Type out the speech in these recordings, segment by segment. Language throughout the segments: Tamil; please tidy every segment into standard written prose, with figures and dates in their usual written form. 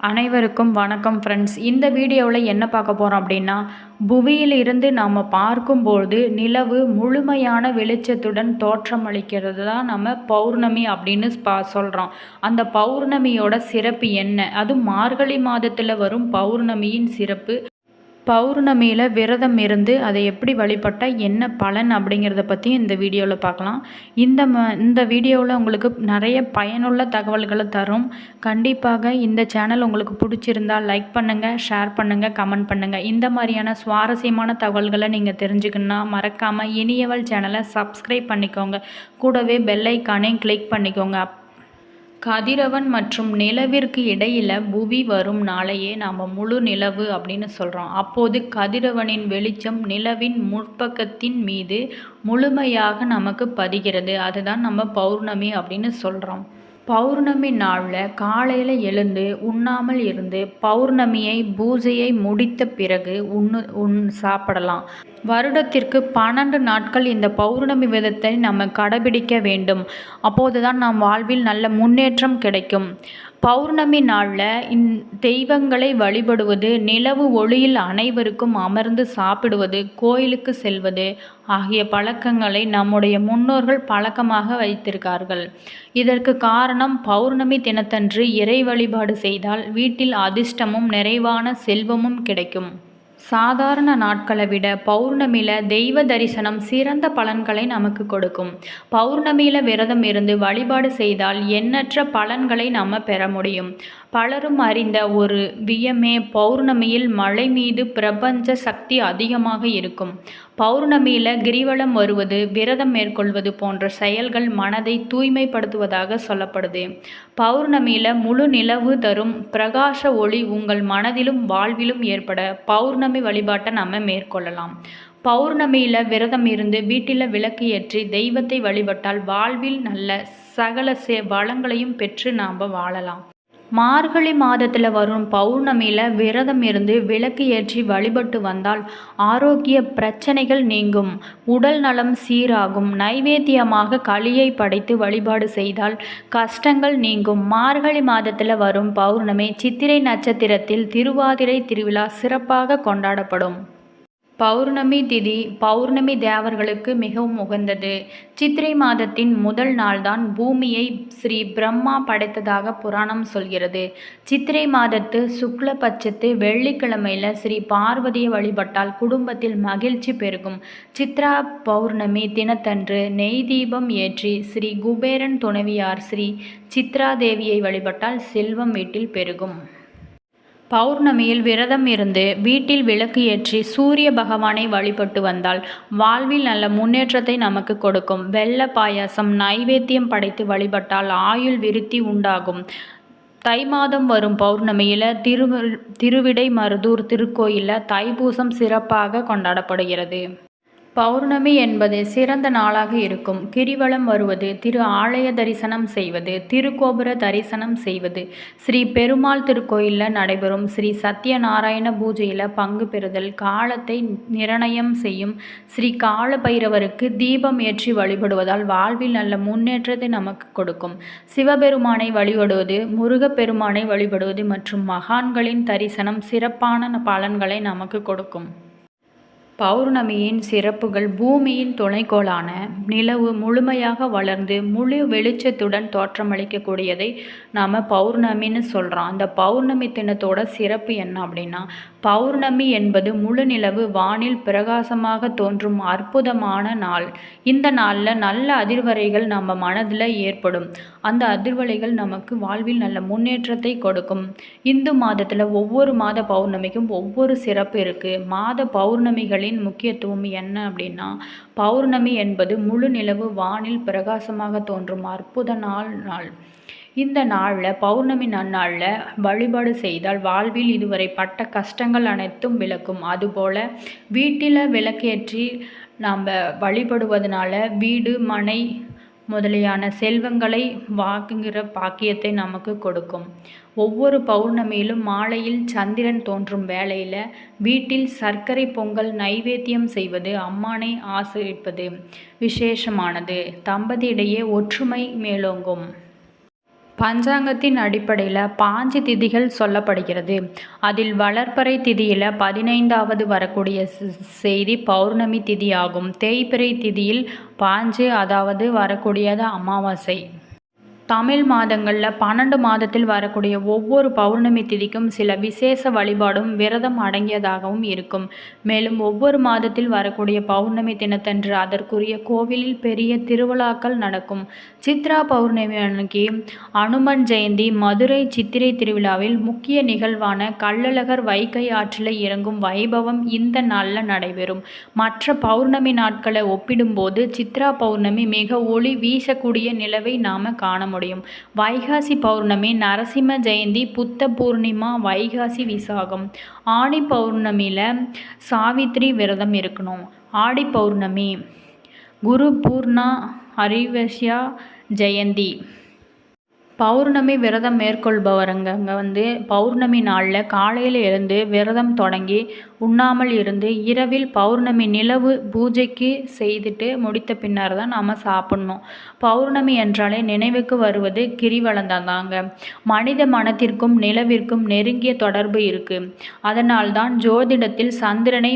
அனைவருக்கும் வணக்கம் ஃப்ரெண்ட்ஸ். இந்த வீடியோவில் என்ன பார்க்க போகிறோம் அப்படின்னா, புவியில் இருந்து நாம் பார்க்கும்போது நிலவு முழுமையான வெளிச்சத்துடன் தோற்றமளிக்கிறது தான் நம்ம பௌர்ணமி அப்படின்னு சொல்கிறோம். அந்த பௌர்ணமியோட சிறப்பு என்ன, அதுவும் மார்கழி மாதத்தில் வரும் பௌர்ணமியின் சிறப்பு, பௌர்ணமியில் விரதம் இருந்து அதை எப்படி வழிபட்டால் என்ன பலன் அப்படிங்கிறத பற்றி இந்த வீடியோவில் பார்க்கலாம். இந்த வீடியோவில் உங்களுக்கு நிறைய பயனுள்ள தகவல்களை தரும். கண்டிப்பாக இந்த சேனல் உங்களுக்கு பிடிச்சிருந்தால் லைக் பண்ணுங்கள், ஷேர் பண்ணுங்கள், கமெண்ட் பண்ணுங்கள். இந்த மாதிரியான சுவாரஸ்யமான தகவல்களை நீங்கள் தெரிஞ்சுக்கணுன்னா மறக்காமல் இனியவள் சேனலை சப்ஸ்கிரைப் பண்ணிக்கோங்க. கூடவே பெல் ஐக்கானையும் கிளிக் பண்ணிக்கோங்க. கதிரவன் மற்றும் நிலவிற்கு இடையில் புவி வரும் நாளையே நாம் முழு நிலவு அப்படின்னு சொல்கிறோம். அப்போது கதிரவனின் வெளிச்சம் நிலவின் முற்பக்கத்தின் மீது முழுமையாக நமக்கு பதிகிறது. அதுதான் நம்ம பௌர்ணமி அப்படின்னு சொல்கிறோம். பௌர்ணமி நாளில் காலையில் எழுந்து உண்ணாமல் இருந்து பௌர்ணமியை பூஜையை முடித்த பிறகு சாப்பிடலாம். வருடத்திற்கு 12 நாட்கள் இந்த பௌர்ணமி விரதத்தை நம்ம கடைபிடிக்க வேண்டும். அப்போதுதான் நம் வாழ்வில் நல்ல முன்னேற்றம் கிடைக்கும். பௌர்ணமி நாளில் தெய்வங்களை வழிபடுவது, நிலவு ஒளியில் அனைவருக்கும் அமர்ந்து சாப்பிடுவது, கோயிலுக்கு செல்வது ஆகிய பழக்கங்களை நம்முடைய முன்னோர்கள் பழக்கமாக வைத்திருக்கார்கள். இதற்கு காரணம், பௌர்ணமி தினத்தன்று இறை வழிபாடு செய்தால் வீட்டில் அதிர்ஷ்டமும் நிறைவான செல்வமும் கிடைக்கும். சாதாரண நாட்களை விட பௌர்ணமியில் தெய்வ தரிசனம் சிறந்த பலன்களை நமக்கு கொடுக்கும். பௌர்ணமியில் விரதம் இருந்து வழிபாடு செய்தால் எண்ணற்ற பலன்களை நம்ம பெற முடியும். பலரும் அறிந்த ஒரு வியமே, பௌர்ணமியில் மலை மீது பிரபஞ்ச சக்தி அதிகமாக இருக்கும். பௌர்ணமியில் கிரிவலம் வருவது, விரதம் மேற்கொள்வது போன்ற செயல்கள் மனதை தூய்மைப்படுத்துவதாக சொல்லப்படுது. பௌர்ணமியில் முழு நிலவு தரும் பிரகாச ஒளி உங்கள் மனதிலும் வாழ்விலும் ஏற்பட பௌர்ணமி வழிபாட்டை நம்ம மேற்கொள்ளலாம். பௌர்ணமியில் விரதம் இருந்து வீட்டில் விளக்கு ஏற்றி தெய்வத்தை வழிபட்டால் வாழ்வில் நல்ல சகல வளங்களையும் பெற்று நாம் வாழலாம். மார்கழி மாதத்தில் வரும் பௌர்ணமியில் விரதம் இருந்து விளக்கு ஏற்றி வழிபட்டு வந்தால் ஆரோக்கிய பிரச்சனைகள் நீங்கும், உடல் நலம் சீராகும். நைவேத்தியமாக களியை படைத்து வழிபாடு செய்தால் கஷ்டங்கள் நீங்கும். மார்கழி மாதத்தில் வரும் பௌர்ணமி சித்திரை நட்சத்திரத்தில் திருவாதிரை திருவிழா சிறப்பாக கொண்டாடப்படும். பௌர்ணமி திதி பௌர்ணமி தேவர்களுக்கு மிகவும் உகந்தது. சித்திரை மாதத்தின் முதல் நாள்தான் பூமியை ஸ்ரீ பிரம்மா படைத்ததாக புராணம் சொல்கிறது. சித்திரை மாதத்து சுக்லபட்சத்து வெள்ளிக்கிழமையில் ஸ்ரீ பார்வதியை வழிபட்டால் குடும்பத்தில் மகிழ்ச்சி பெருகும். சித்ரா பௌர்ணமி தினத்தன்று நெய் தீபம் ஏற்றி ஸ்ரீ குபேரன் துணைவியார் ஸ்ரீ சித்ரா தேவியை வழிபட்டால் செல்வம் வீட்டில் பெருகும். பௌர்ணமியில் விரதம் இருந்து வீட்டில் விளக்கு ஏற்றி சூரிய பகவானை வழிபட்டு வந்தால் வாழ்வில் நல்ல முன்னேற்றத்தை நமக்கு கொடுக்கும். வெள்ள பாயாசம் நைவேத்தியம் படைத்து வழிபட்டால் ஆயுள் விருத்தி உண்டாகும். தை மாதம் வரும் பௌர்ணமியில் திருவிடை மருதூர் திருக்கோயிலில் தைப்பூசம் சிறப்பாக கொண்டாடப்படுகிறது. பௌர்ணமி என்பது சிறந்த நாளாக இருக்கும். கிரிவலம் வருவது, திரு ஆலய தரிசனம் செய்வது, திருக்கோபுர தரிசனம் செய்வது, ஸ்ரீ பெருமாள் திருக்கோயிலில் நடைபெறும் ஸ்ரீ சத்யநாராயண பூஜையில் பங்கு பெறுதல், காலத்தை நிர்ணயம் செய்யும் ஸ்ரீ கால பைரவருக்கு தீபம் ஏற்றி வழிபடுவதால் வாழ்வில் நல்ல முன்னேற்றத்தை நமக்கு கொடுக்கும். சிவபெருமானை வழிபடுவது, முருகப்பெருமானை வழிபடுவது மற்றும் மகான்களின் தரிசனம் சிறப்பான பலன்களை நமக்கு கொடுக்கும். பௌர்ணமியின் சிறப்புகள், பூமியின் துணைக்கோளான நிலவு முழுமையாக வளர்ந்து முழு வெளிச்சத்துடன் தோற்றமளிக்கக்கூடியதை நாம் பௌர்ணமின்னு சொல்கிறோம். அந்த பௌர்ணமி தினத்தோட சிறப்பு என்ன அப்படின்னா, பௌர்ணமி என்பது முழு நிலவு வானில் பிரகாசமாக தோன்றும் அற்புதமான நாள். இந்த நாளில் நல்ல அதிர்வலைகள் நம்ம மனதில் ஏற்படும். அந்த அதிர்வலைகள் நமக்கு வாழ்வில் நல்ல முன்னேற்றத்தை கொடுக்கும். இந்து மாதத்தில் ஒவ்வொரு மாத பௌர்ணமிக்கும் ஒவ்வொரு சிறப்பு இருக்குது. மாத பௌர்ணமிகளின் முக்கியத்துவம் என்ன அப்படின்னா, பௌர்ணமி என்பது முழு நிலவு வானில் பிரகாசமாக தோன்றும் அற்புத நாள். இந்த நாளில், பௌர்ணமி நன்னாளில் வழிபாடு செய்தால் வாழ்வில் இதுவரை பட்ட கஷ்டங்கள் அனைத்தும் விலக்கும். அதுபோல் வீட்டில் விளக்கேற்றி நாம் வழிபடுவதனால வீடு மனை முதலியான செல்வங்களை வாங்குகிற பாக்கியத்தை நமக்கு கொடுக்கும். ஒவ்வொரு பௌர்ணமியிலும் மாலையில் சந்திரன் தோன்றும் வேளையில் வீட்டில் சர்க்கரை பொங்கல் நைவேத்தியம் செய்வது, அம்மானை ஆசரிப்பது விசேஷமானது. தம்பதியிடையே ஒற்றுமை மேலோங்கும். பஞ்சாங்கத்தின் அடிப்படையில் 5 திதிகள் சொல்லப்படுகிறது. அதில் வளர்பிறை திதியில் 15வது வரக்கூடிய செய்தி பௌர்ணமி திதி ஆகும். தேய்பிறை திதியில் 5 அதாவது வரக்கூடியது அமாவாசை. தமிழ் மாதங்களில் 12 மாதத்தில் வரக்கூடிய ஒவ்வொரு பௌர்ணமி திதிக்கும் சில விசேஷ வழிபாடும் விரதம் அடங்கியதாகவும் இருக்கும். மேலும் ஒவ்வொரு மாதத்தில் வரக்கூடிய பௌர்ணமி தினத்தன்று அதற்குரிய கோவிலில் பெரிய திருவிழாக்கள் நடக்கும். சித்ரா பௌர்ணமி அன்னைக்கு அனுமன் ஜெயந்தி மதுரை சித்திரை திருவிழாவில் முக்கிய நிகழ்வான கள்ளழகர் வைகை ஆற்றில் இறங்கும் வைபவம் இந்த நாளில் நடைபெறும். மற்ற பௌர்ணமி நாட்களை ஒப்பிடும்போது சித்ரா பௌர்ணமி மிக ஒளி வீசக்கூடிய நிலவை நாம் காண முடியும். வைகாசி பௌர்ணமி நரசிம்ம ஜெயந்தி புத்த பூர்ணிமா வைகாசி விசாகம். ஆடி பௌர்ணமியில் சாவித்ரி விரதம் இருக்கணும். ஆடி பௌர்ணமி குரு பூர்ணா ஹரிவஸ்யா ஜெயந்தி. பௌர்ணமி விரதம் மேற்கொள்பவருங்க பௌர்ணமி நாளில் காலையில் எழுந்து விரதம் தொடங்கி உண்ணாமல் இருந்து இரவில் பௌர்ணமி நிலவு பூஜைக்கு செய்துட்டு முடித்த பின்னர் தான் நாம் சாப்பிட்ணும். பௌர்ணமி என்றாலே நினைவுக்கு வருவது கிரிவலம்தான் தாங்க. மனித மனத்திற்கும் நிலவிற்கும் நெருங்கிய தொடர்பு இருக்குது. அதனால்தான் ஜோதிடத்தில் சந்திரனை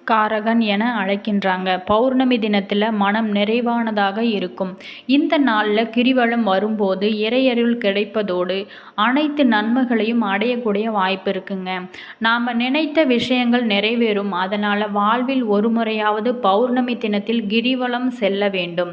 காரகன் என அழைக்கின்றாங்க. பௌர்ணமி தினத்தில் மனம் நிறைவானதாக இருக்கும். இந்த நாளில் கிரிவலம் வரும்போது இறையருள் கிடைப்பதோடு அனைத்து நன்மைகளையும் அடையக்கூடிய வாய்ப்பு இருக்குங்க. நாம் நினைத்த விஷயங்கள் நிறைவேறும். அதனால் வாழ்வில் ஒரு முறையாவது பௌர்ணமி தினத்தில் கிரிவலம் செல்ல வேண்டும்.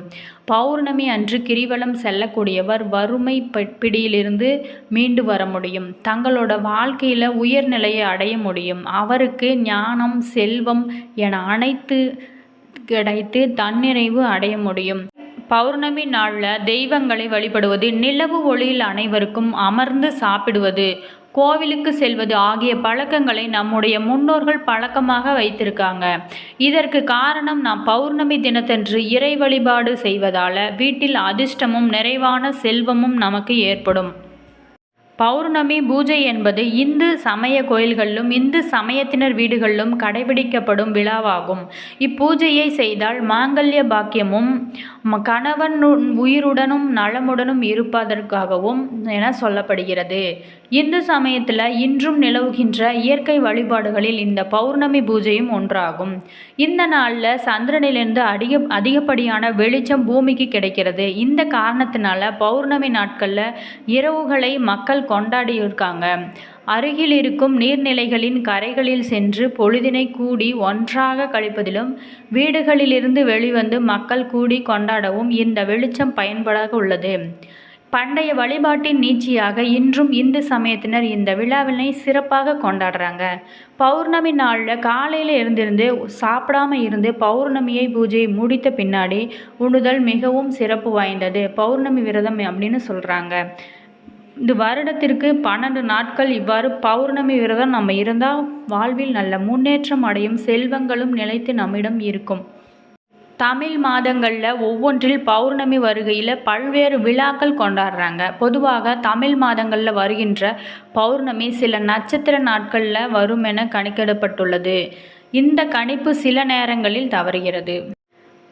பௌர்ணமி அன்று கிரிவலம் செல்லக்கூடியவர் வறுமை பிடியிலிருந்து மீண்டு வர முடியும். தங்களோட வாழ்க்கையில் உயர்நிலையை அடைய முடியும். அவருக்கு ஞானம் செல்வம் என அனைத்து கிடைத்து தன்னிறைவு அடைய முடியும். பௌர்ணமி நாளில் தெய்வங்களை வழிபடுவது, நிலவு ஒளியில் அனைவருக்கும் அமர்ந்து சாப்பிடுவது, கோவிலுக்கு செல்வது ஆகிய பழக்கங்களை நம்முடைய முன்னோர்கள் பழக்கமாக வைத்திருக்காங்க. இதற்கு காரணம் நாம் பௌர்ணமி தினத்தன்று இறை வழிபாடு செய்வதால் வீட்டில் அதிர்ஷ்டமும் நிறைவான செல்வமும் நமக்கு ஏற்படும். பௌர்ணமி பூஜை என்பது இந்து சமய கோயில்களிலும் இந்து சமயத்தினர் வீடுகளிலும் கடைபிடிக்கப்படும் விழாவாகும். இப்பூஜையை செய்தால் மாங்கல்ய பாக்கியமும் கணவன் உயிருடனும் நலமுடனும் இருப்பதற்காகவும் என சொல்லப்படுகிறது. இந்து சமயத்தில் இன்றும் நிலவுகின்ற இயற்கை வழிபாடுகளில் இந்த பௌர்ணமி பூஜையும் ஒன்றாகும். இந்த நாளில் சந்திரனிலிருந்து அதிகப்படியான வெளிச்சம் பூமிக்கு கிடைக்கிறது. இந்த காரணத்தினால பௌர்ணமி நாட்களில் இரவுகளை மக்கள் கொண்டாடியிருக்காங்க. அருகில் இருக்கும் நீர்நிலைகளின் கரைகளில் சென்று பொழுதினை கூடி ஒன்றாக கழிப்பதிலும் வீடுகளிலிருந்து வெளிவந்து மக்கள் கூடி கொண்டாடவும் இந்த வெளிச்சம் பயன்படாக உள்ளது. பண்டைய வழிபாட்டின் நீட்சியாக இன்றும் இந்து சமயத்தினர் இந்த விழாவினை சிறப்பாக கொண்டாடுறாங்க. பௌர்ணமி நாளில் காலையில் இருந்திருந்து சாப்பிடாம இருந்து பௌர்ணமியை பூஜையை முடித்த பின்னாடி உண்ணுதல் மிகவும் சிறப்பு வாய்ந்தது. பௌர்ணமி விரதம் அப்படின்னு சொல்கிறாங்க. இந்த வருடத்திற்கு 12 நாட்கள் இவ்வாறு பௌர்ணமி விரதம் நம்ம இருந்தால் வாழ்வில் நல்ல முன்னேற்றம் அடையும், செல்வங்களும் நிலைத்து நம்மிடம் இருக்கும். தமிழ் மாதங்களில் ஒவ்வொன்றில் பௌர்ணமி வருகையில் பல்வேறு விழாக்கள் கொண்டாடுறாங்க. பொதுவாக தமிழ் மாதங்களில் வருகின்ற பௌர்ணமி சில நட்சத்திர நாட்களில் வரும் என கணிக்கப்பட்டுள்ளது. இந்த கணிப்பு சில நேரங்களில் தவறுகிறது.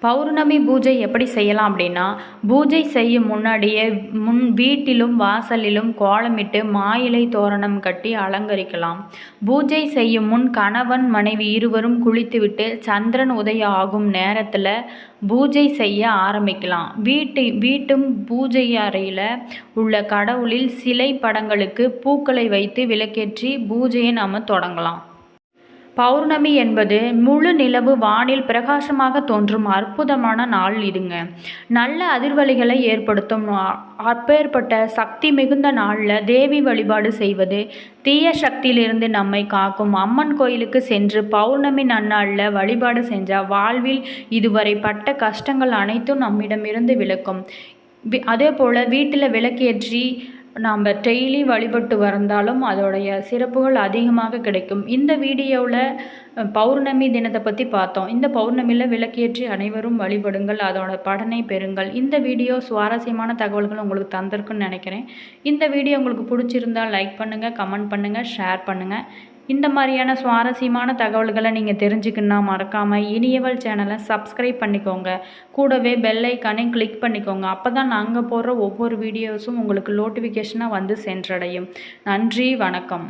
பௌர்ணமி பூஜை எப்படி செய்யலாம் அப்படின்னா, பூஜை செய்யும் முன்னாடியே வீட்டிலும் வாசலிலும் கோலமிட்டு மாயிலை தோரணம் கட்டி அலங்கரிக்கலாம். பூஜை செய்யும் முன் கணவன் மனைவி இருவரும் குளித்துவிட்டு சந்திரன் உதயம் ஆகும் நேரத்தில் பூஜை செய்ய ஆரம்பிக்கலாம். வீட்டும் பூஜை அறையில் உள்ள கடவுளில் சிலை படங்களுக்கு பூக்களை வைத்து விளக்கேற்றி பூஜையை நாம் தொடங்கலாம். பௌர்ணமி என்பது முழு நிலவு வானில் பிரகாசமாக தோன்றும் அற்புதமான நாள் இதுங்க. நல்ல அதிர்வலைகளை ஏற்படுத்தும் அப்பேற்பட்ட சக்தி மிகுந்த நாளில் தேவி வழிபாடு செய்வது தீய சக்தியிலிருந்து நம்மை காக்கும். அம்மன் கோயிலுக்கு சென்று பௌர்ணமி நன்னாளில் வழிபாடு செஞ்சால் வாழ்வில் இதுவரை பட்ட கஷ்டங்கள் அனைத்தும் நம்மிடமிருந்து விலக்கும். அதே போல் வீட்டில் விளக்கேற்றி நாம் டெய்லி வழிபட்டு வந்தாலும் அதோடைய சிறப்புகள் அதிகமாக கிடைக்கும். இந்த வீடியோவில் பௌர்ணமி தினத்தை பற்றி பார்த்தோம். இந்த பௌர்ணமியில் விளக்கேற்றி அனைவரும் வழிபடுங்கள், அதோட பலனை பெறுங்கள். இந்த வீடியோ சுவாரஸ்யமான தகவல்கள் உங்களுக்கு தந்திருக்குன்னு நினைக்கிறேன். இந்த வீடியோ உங்களுக்கு பிடிச்சிருந்தால் லைக் பண்ணுங்கள், கமெண்ட் பண்ணுங்கள், ஷேர் பண்ணுங்கள். இந்த மாதிரியான சுவாரஸ்யமான தகவல்களை நீங்கள் தெரிஞ்சுக்கணுன்னா மறக்காமல் இனியவள் சேனலை சப்ஸ்கிரைப் பண்ணிக்கோங்க. கூடவே பெல் ஐக்கானையும் கிளிக் பண்ணிக்கோங்க. அப்போ தான் நாங்கள் போடுற ஒவ்வொரு வீடியோஸும் உங்களுக்கு நோட்டிஃபிகேஷனாக வந்து சென்றடையும். நன்றி, வணக்கம்.